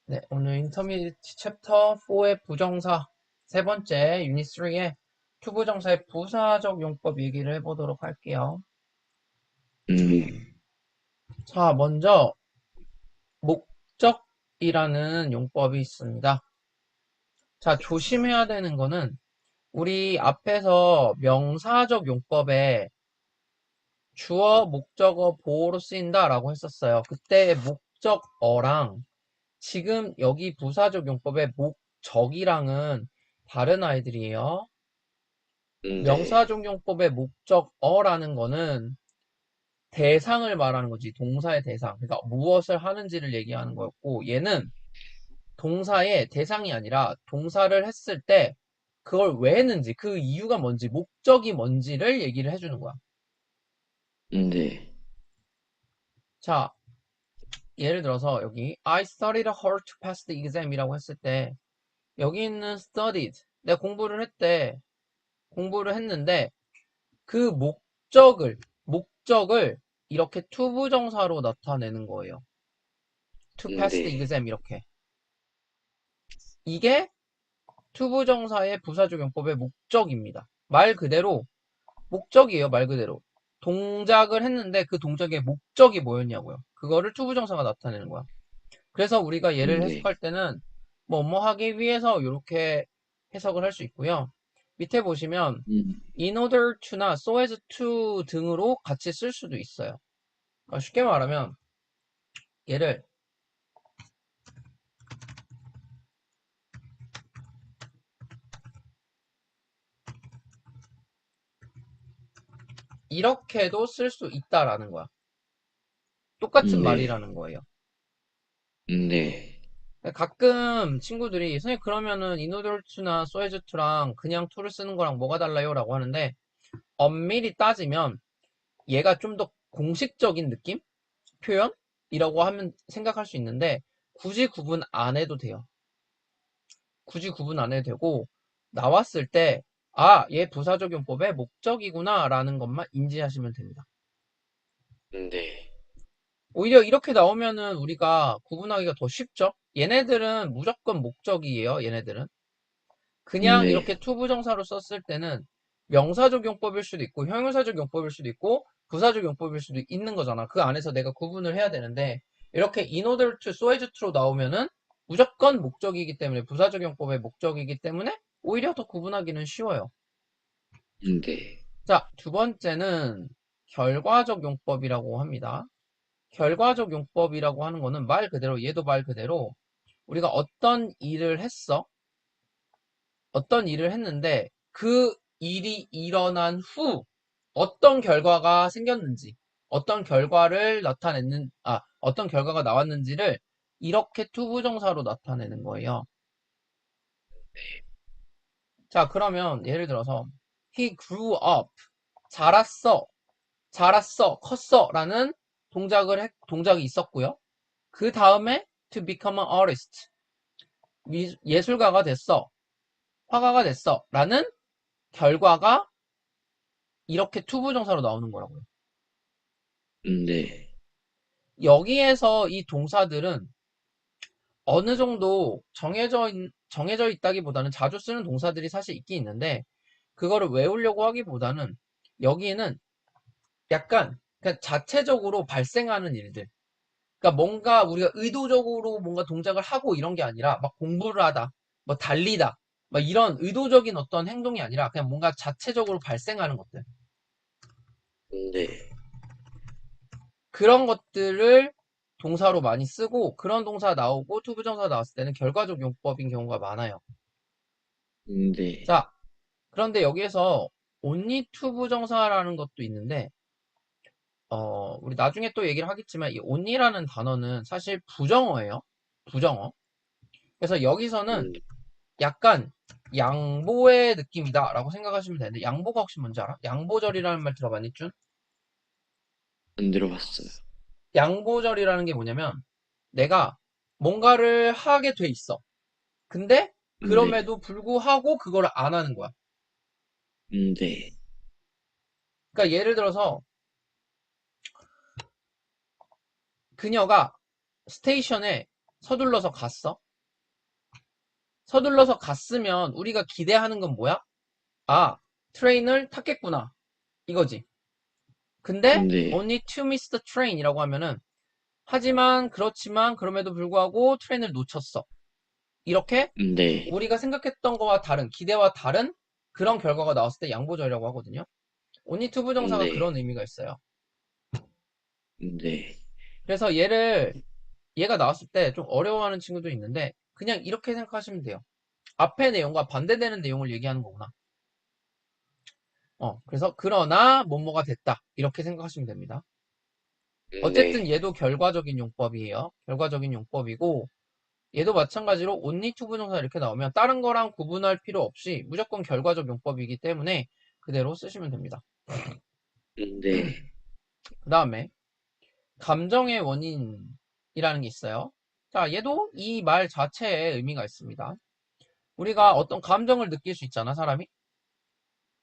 네, 오늘 인터미디트 챕터 4의 부정사 세 번째 유닛 3의 투부정사의 부사적 용법 얘기를 해보도록 할게요. 음, 자, 먼저 목적이라는 용법이 있습니다. 자, 조심해야 되는 거는 우리 앞에서 명사적 용법에 주어, 목적어, 보어로 쓰인다라고 했었어요. 그때 목적어랑 지금 여기 부사적 용법의 목적이랑은 다른 아이들이에요. 네. 명사적 용법의 목적어라는 거는 대상을 말하는 거지. 동사의 대상. 그러니까 무엇을 하는지를 얘기하는 거였고, 얘는 동사의 대상이 아니라 동사를 했을 때 그걸 왜 했는지, 그 이유가 뭔지, 목적이 뭔지를 얘기를 해주는 거야. 네. 자, 예를 들어서 여기 I studied hard to pass the exam이라고 했을 때 여기 있는 studied, 내가 공부를 했는데 그 목적을 이렇게 투부정사로 나타내는 거예요. to pass the 네. exam 이렇게. 이게 투부정사의 부사적용법의 목적입니다. 말 그대로 목적이에요. 말 그대로. 동작을 했는데 그 동작의 목적이 뭐였냐고요. 그거를 투부정사가 나타내는 거야. 그래서 우리가 얘를 네. 해석할 때는 뭐 하기 위해서 이렇게 해석을 할 수 있고요. 밑에 보시면 음, in order to나 so as to 등으로 같이 쓸 수도 있어요. 그러니까 쉽게 말하면 얘를 이렇게도 쓸 수 있다라는 거야. 똑같은 네. 말이라는 거예요. 네. 가끔 친구들이 선생님 그러면은 in order to나 so as to랑 그냥 to를 쓰는 거랑 뭐가 달라요? 라고 하는데 엄밀히 따지면 얘가 좀 더 공식적인 느낌? 표현이라고 하면 생각할 수 있는데 굳이 구분 안 해도 돼요. 굳이 구분 안 해도 되고 나왔을 때 아, 얘 부사적용법의 목적이구나 라는 것만 인지하시면 됩니다. 네. 오히려 이렇게 나오면은 우리가 구분하기가 더 쉽죠? 얘네들은 무조건 목적이에요, 얘네들은. 그냥 이렇게 네. 투부정사로 썼을 때는 명사적 용법일 수도 있고 형용사적 용법일 수도 있고 부사적 용법일 수도 있는 거잖아. 그 안에서 내가 구분을 해야 되는데 이렇게 in order to, so as to로 나오면은 무조건 목적이기 때문에 부사적 용법의 목적이기 때문에 오히려 더 구분하기는 쉬워요. 네. 자, 두 번째는 결과적 용법이라고 합니다. 결과적 용법이라고 하는 거는 말 그대로 얘도 말 그대로 우리가 어떤 일을 했는데 그 일이 일어난 후 어떤 결과가 생겼는지, 어떤 결과가 나왔는지를 이렇게 투부정사로 나타내는 거예요. 자, 그러면 예를 들어서 he grew up, 자랐어, 컸어 라는 동작이 있었고요. 그 다음에 to become an artist, 예술가가 됐어, 화가가 됐어 라는 결과가 이렇게 투부정사로 나오는 거라고요. 네. 여기에서 이 동사들은 어느 정도 정해져 있다기보다는 자주 쓰는 동사들이 사실 있긴 있는데, 그거를 외우려고 하기보다는 여기에는 약간 그냥 자체적으로 발생하는 일들. 그러니까 뭔가 우리가 의도적으로 뭔가 동작을 하고 이런 게 아니라 막 공부를 하다, 뭐 달리다, 막 이런 의도적인 어떤 행동이 아니라 그냥 뭔가 자체적으로 발생하는 것들. 네. 그런 것들을 동사로 많이 쓰고 그런 동사 나오고 투부정사 나왔을 때는 결과적 용법인 경우가 많아요. 네. 자, 그런데 여기에서 only 투부정사라는 것도 있는데 우리 나중에 또 얘기를 하겠지만 이 only라는 단어는 사실 부정어예요. 부정어. 그래서 여기서는 음, 약간 양보의 느낌이다라고 생각하시면 되는데 양보가 혹시 뭔지 알아? 양보절이라는 말 들어봤니, 준? 안 들어봤어요. 양보절이라는 게 뭐냐면 내가 뭔가를 하게 돼 있어. 근데 네. 그럼에도 불구하고 그걸 안 하는 거야. 네. 그러니까 예를 들어서 그녀가 스테이션에 서둘러서 갔어? 서둘러서 갔으면 우리가 기대하는 건 뭐야? 아, 트레인을 탔겠구나. 이거지. 근데 네. only to miss the train 이라고 하면은 하지만 그렇지만 그럼에도 불구하고 트레인을 놓쳤어. 이렇게 네. 우리가 생각했던 거와 다른 기대와 다른 그런 결과가 나왔을 때 양보절이라고 하거든요. only to 부정사가 네. 그런 의미가 있어요. 네. 그래서 얘가 나왔을 때 좀 어려워하는 친구도 있는데 그냥 이렇게 생각하시면 돼요. 앞의 내용과 반대되는 내용을 얘기하는 거구나. 그래서 그러나 뭐뭐가 됐다. 이렇게 생각하시면 됩니다. 어쨌든 네. 얘도 결과적인 용법이에요. 결과적인 용법이고 얘도 마찬가지로 only to 부정사 이렇게 나오면 다른 거랑 구분할 필요 없이 무조건 결과적 용법이기 때문에 그대로 쓰시면 됩니다. 네. 그 다음에 감정의 원인이라는 게 있어요. 자, 얘도 이 말 자체에 의미가 있습니다. 우리가 어떤 감정을 느낄 수 있잖아, 사람이.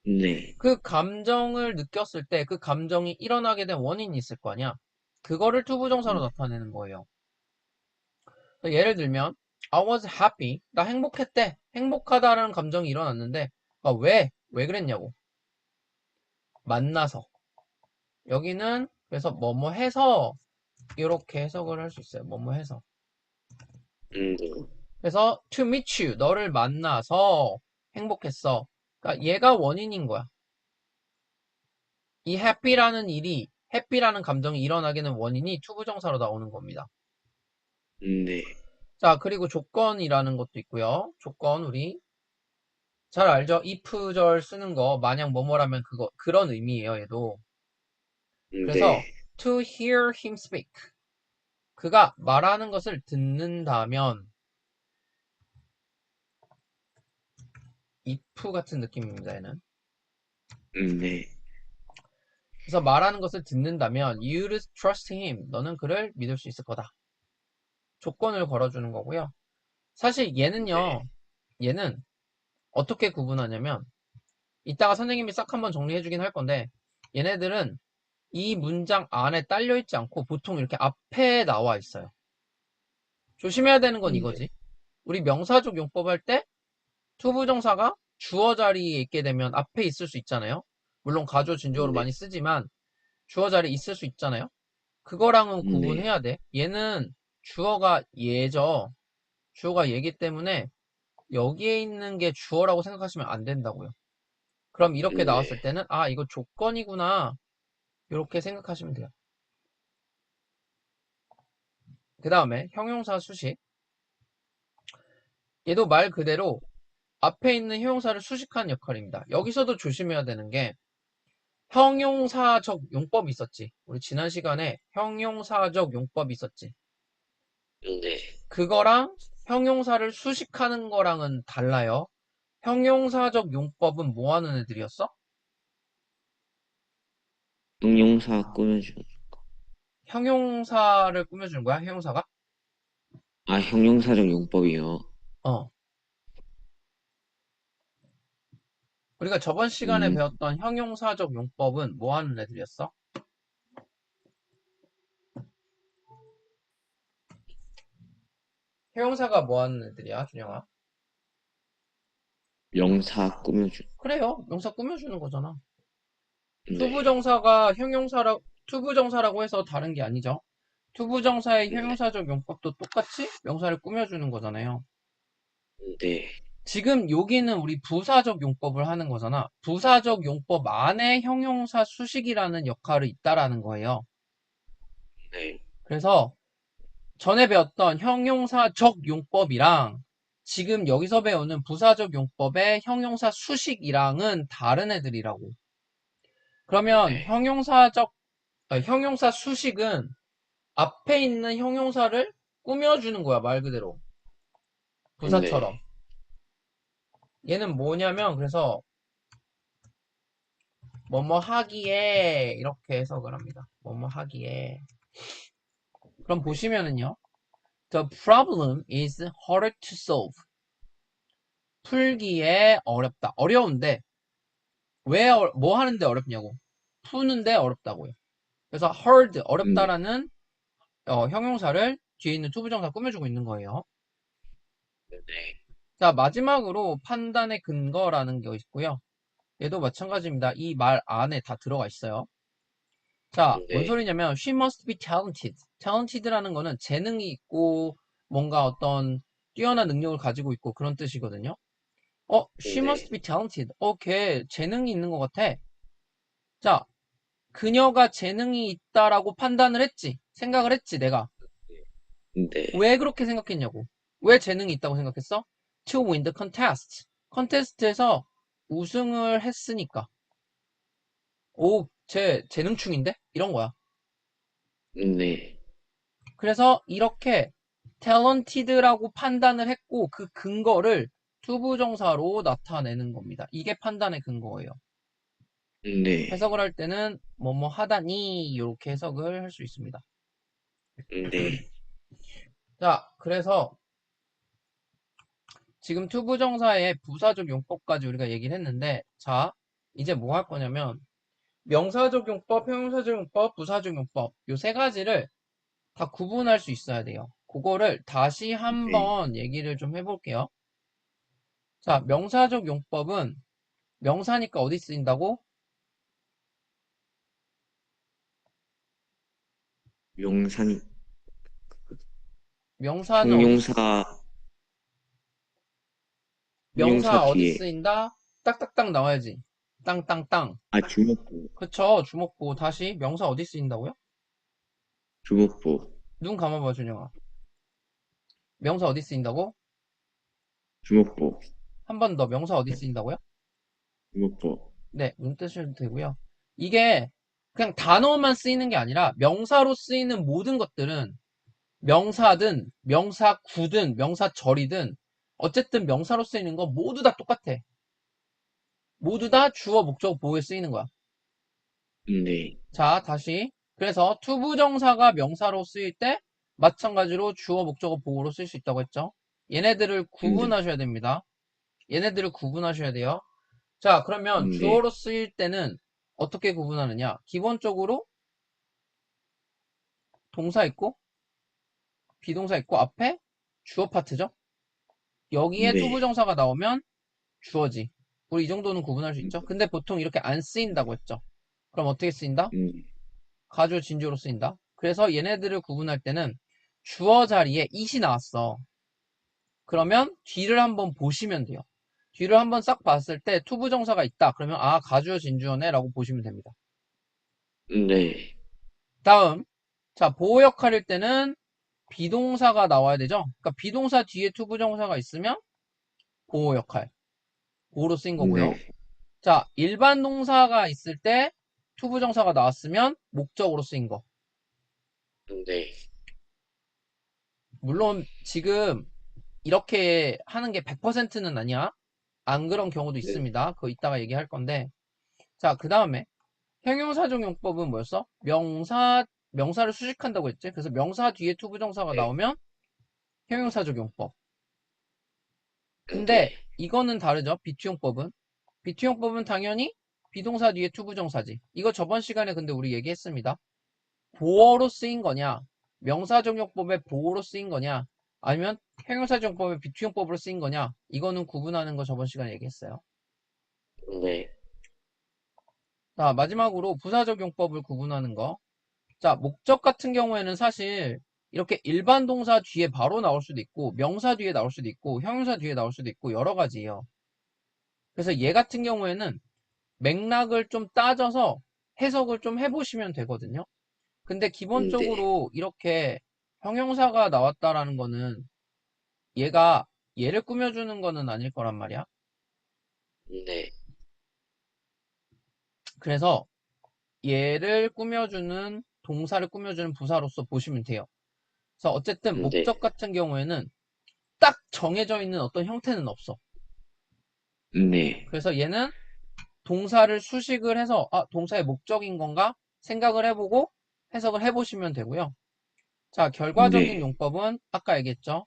네. 그 감정을 느꼈을 때 그 감정이 일어나게 된 원인이 있을 거 아니야. 그거를 투부정사로 나타내는 거예요. 예를 들면 I was happy. 나 행복했대. 행복하다라는 감정이 일어났는데 왜 그랬냐고. 만나서. 여기는 그래서 뭐뭐 해서 이렇게 해석을 할 수 있어요. 뭐뭐 해서. 네. 그래서 to meet you. 너를 만나서 행복했어. 그러니까 얘가 원인인 거야. 이 happy라는 감정이 일어나게 된 원인이 투부정사로 나오는 겁니다. 네. 자, 그리고 조건이라는 것도 있고요. 조건 우리 잘 알죠? if절 쓰는 거 만약 뭐뭐라면 그런 의미예요, 얘도. 그래서 네. to hear him speak. 그가 말하는 것을 듣는다면 if 같은 느낌입니다, 얘는. 네. 그래서 말하는 것을 듣는다면 you'd trust him. 너는 그를 믿을 수 있을 거다. 조건을 걸어주는 거고요. 사실 네. 얘는 어떻게 구분하냐면 이따가 선생님이 싹 한번 정리해주긴 할 건데 얘네들은 이 문장 안에 딸려있지 않고 보통 이렇게 앞에 나와 있어요. 조심해야 되는 건 네. 이거지. 우리 명사적 용법 할 때 투부정사가 주어 자리에 있게 되면 앞에 있을 수 있잖아요. 물론 가조 진조로 네. 많이 쓰지만 주어 자리에 있을 수 있잖아요. 그거랑은 네. 구분해야 돼. 얘는 주어가 얘죠. 주어가 얘기 때문에 여기에 있는 게 주어라고 생각하시면 안 된다고요. 그럼 이렇게 나왔을 네. 때는 아 이거 조건이구나 이렇게 생각하시면 돼요. 그 다음에 형용사 수식. 얘도 말 그대로 앞에 있는 형용사를 수식하는 역할입니다. 여기서도 조심해야 되는 게 형용사적 용법이 있었지. 우리 지난 시간에 형용사적 용법이 있었지. 네. 그거랑 형용사를 수식하는 거랑은 달라요. 형용사적 용법은 뭐 하는 애들이었어? 형용사 꾸며주는. 형용사를 꾸며주는 거야, 형용사가? 아, 형용사적 용법이요. 어. 우리가 저번 시간에 음, 배웠던 형용사적 용법은 뭐 하는 애들이었어? 형용사가 뭐 하는 애들이야, 준영아? 명사 꾸며주는. 그래요. 명사 꾸며주는 거잖아. 네. 투부정사라고 해서 다른 게 아니죠. 투부정사의 네. 형용사적 용법도 똑같이 명사를 꾸며주는 거잖아요. 네. 지금 여기는 우리 부사적 용법을 하는 거잖아. 부사적 용법 안에 형용사 수식이라는 역할이 있다라는 거예요. 네. 그래서 전에 배웠던 형용사적 용법이랑 지금 여기서 배우는 부사적 용법의 형용사 수식이랑은 다른 애들이라고. 그러면 네. 형용사 수식은 앞에 있는 형용사를 꾸며주는 거야, 말 그대로. 부사처럼. 네. 얘는 뭐냐면, 그래서, 뭐뭐 하기에, 이렇게 해석을 합니다. 뭐뭐 하기에. 그럼 보시면은요, The problem is hard to solve. 풀기에 어렵다. 어려운데, 뭐 하는데 어렵냐고. 푸는데 어렵다고요. 그래서 hard, 네. 어렵다라는 형용사를 뒤에 있는 투부정사 꾸며주고 있는 거예요. 네. 자, 마지막으로 판단의 근거라는 게 있고요. 얘도 마찬가지입니다. 이 말 안에 다 들어가 있어요. 자, 뭔 네. 소리냐면 she must be talented. talented라는 거는 재능이 있고 뭔가 어떤 뛰어난 능력을 가지고 있고 그런 뜻이거든요. she must 네. be talented. 걔 재능이 있는 것 같아. 자, 그녀가 재능이 있다라고 판단을 했지. 생각을 했지, 내가. 네. 왜 그렇게 생각했냐고. 왜 재능이 있다고 생각했어? To win the contest. 컨테스트에서 우승을 했으니까. 쟤 재능충인데? 이런 거야. 네. 그래서 이렇게 talented라고 판단을 했고 그 근거를 투부정사로 나타내는 겁니다. 이게 판단의 근거예요. 네. 해석을 할 때는 뭐뭐 하다니 이렇게 해석을 할 수 있습니다. 네. 자, 그래서 지금 투부정사의 부사적 용법까지 우리가 얘기를 했는데 자, 이제 뭐 할 거냐면 명사적 용법, 형용사적 용법, 부사적 용법 요 세 가지를 다 구분할 수 있어야 돼요. 그거를 다시 네. 한번 얘기를 좀 해볼게요. 자, 명사적 용법은 명사니까 어디 쓰인다고? 명사니 명사는 형용사 형용사 명사 어디 뒤에 쓰인다? 딱딱딱 나와야지. 땅땅땅. 주목부 그쵸? 주목보 다시 명사 어디 쓰인다고요? 주목부 눈 감아봐, 준영아. 명사 어디 쓰인다고? 주목부 한 번 더 명사 어디 쓰인다고요? 주목부 네, 눈 뜨셔도 되고요. 이게 그냥 단어만 쓰이는 게 아니라 명사로 쓰이는 모든 것들은 명사든 명사구든 명사절이든 어쨌든 명사로 쓰이는 거 모두 다 똑같아. 모두 다 주어 목적 보호에 쓰이는 거야. 네. 자, 다시. 그래서 투부정사가 명사로 쓰일 때 마찬가지로 주어 목적어 보호로 쓸 수 있다고 했죠. 얘네들을 네. 구분하셔야 됩니다. 얘네들을 구분하셔야 돼요. 자, 그러면 네. 주어로 쓰일 때는 어떻게 구분하느냐? 기본적으로 동사 있고 비동사 있고 앞에 주어 파트죠. 여기에 네. 투부정사가 나오면 주어지. 우리 이 정도는 구분할 수 있죠. 근데 보통 이렇게 안 쓰인다고 했죠. 그럼 어떻게 쓰인다? 네. 가주 진주로 쓰인다. 그래서 얘네들을 구분할 때는 주어 자리에 it이 나왔어. 그러면 뒤를 한번 보시면 돼요. 뒤를 한번 싹 봤을 때 투부정사가 있다. 그러면 가주어 진주어네 라고 보시면 됩니다. 네. 다음 자 보호 역할일 때는 비동사가 나와야 되죠. 그러니까 비동사 뒤에 투부정사가 있으면 보호 역할. 보호로 쓰인 거고요. 네. 자 일반 동사가 있을 때 투부정사가 나왔으면 목적으로 쓰인 거. 네. 물론 지금 이렇게 하는 게 100%는 아니야. 안 그런 경우도 네. 있습니다. 그거 이따가 얘기할 건데. 자, 그 다음에 형용사적 용법은 뭐였어? 명사를 수식한다고 했지. 그래서 명사 뒤에 투부정사가 네. 나오면 형용사적 용법. 근데 네. 이거는 다르죠. 비투용법은. 비투용법은 당연히 비동사 뒤에 투부정사지. 이거 저번 시간에 근데 우리 얘기했습니다. 보어로 쓰인 거냐, 명사적용법의 보어로 쓰인 거냐, 아니면 형용사적용법의 비투용법으로 쓰인 거냐, 이거는 구분하는 거 저번 시간에 얘기했어요. 네. 자, 마지막으로 부사적용법을 구분하는 거. 자, 목적 같은 경우에는 사실 이렇게 일반 동사 뒤에 바로 나올 수도 있고, 명사 뒤에 나올 수도 있고, 형용사 뒤에 나올 수도 있고, 여러 가지예요. 그래서 얘 같은 경우에는 맥락을 좀 따져서 해석을 좀 해보시면 되거든요. 근데 네. 기본적으로 이렇게 형용사가 나왔다라는 거는 얘가 얘를 꾸며주는 거는 아닐 거란 말이야. 네. 그래서 얘를 꾸며주는 동사를 꾸며주는 부사로서 보시면 돼요. 그래서 어쨌든 네. 목적 같은 경우에는 딱 정해져 있는 어떤 형태는 없어. 네. 그래서 얘는 동사를 수식을 해서 동사의 목적인 건가 생각을 해보고 해석을 해보시면 되고요. 자, 결과적인 네. 용법은 아까 얘기했죠.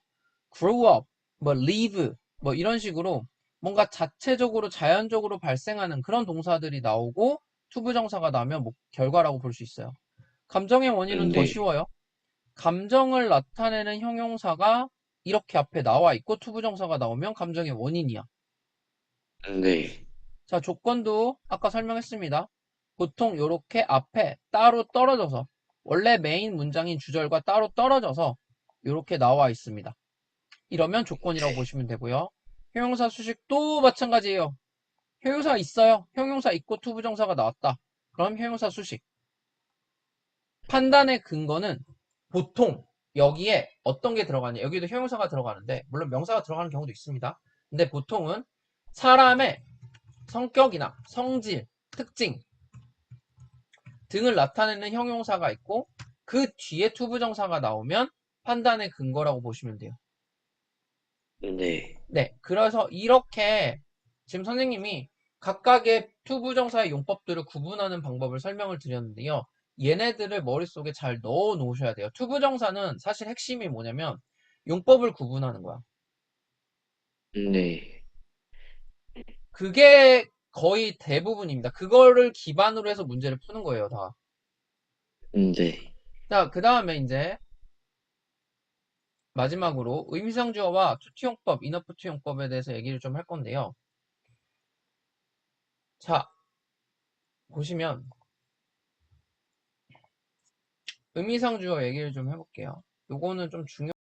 grow up, 뭐 live, 뭐 이런 식으로 뭔가 자체적으로 자연적으로 발생하는 그런 동사들이 나오고 투부정사가 나면 결과라고 볼 수 있어요. 감정의 원인은 더 네. 쉬워요. 감정을 나타내는 형용사가 이렇게 앞에 나와 있고 투부정사가 나오면 감정의 원인이야. 네. 자, 조건도 아까 설명했습니다. 보통 이렇게 앞에 따로 떨어져서 원래 메인 문장인 주절과 따로 떨어져서 이렇게 나와 있습니다. 이러면 조건이라고 네. 보시면 되고요. 형용사 수식도 마찬가지예요. 형용사 있어요. 형용사 있고 투부정사가 나왔다. 그럼 형용사 수식. 판단의 근거는 보통 여기에 어떤 게 들어가냐. 여기도 형용사가 들어가는데 물론 명사가 들어가는 경우도 있습니다. 근데 보통은 사람의 성격이나 성질, 특징 등을 나타내는 형용사가 있고 그 뒤에 투부정사가 나오면 판단의 근거라고 보시면 돼요. 네. 네, 그래서 이렇게 지금 선생님이 각각의 투부정사의 용법들을 구분하는 방법을 설명을 드렸는데요. 얘네들을 머릿속에 잘 넣어 놓으셔야 돼요. 투부정사는 사실 핵심이 뭐냐면 용법을 구분하는 거야. 네. 그게 거의 대부분입니다. 그거를 기반으로 해서 문제를 푸는 거예요, 다. 네. 자, 그 다음에 이제 마지막으로 의미상주어와 투투용법, 인어프 투용법에 대해서 얘기를 좀 할 건데요. 자, 보시면 의미상주어 얘기를 좀 해볼게요. 요거는 좀 중요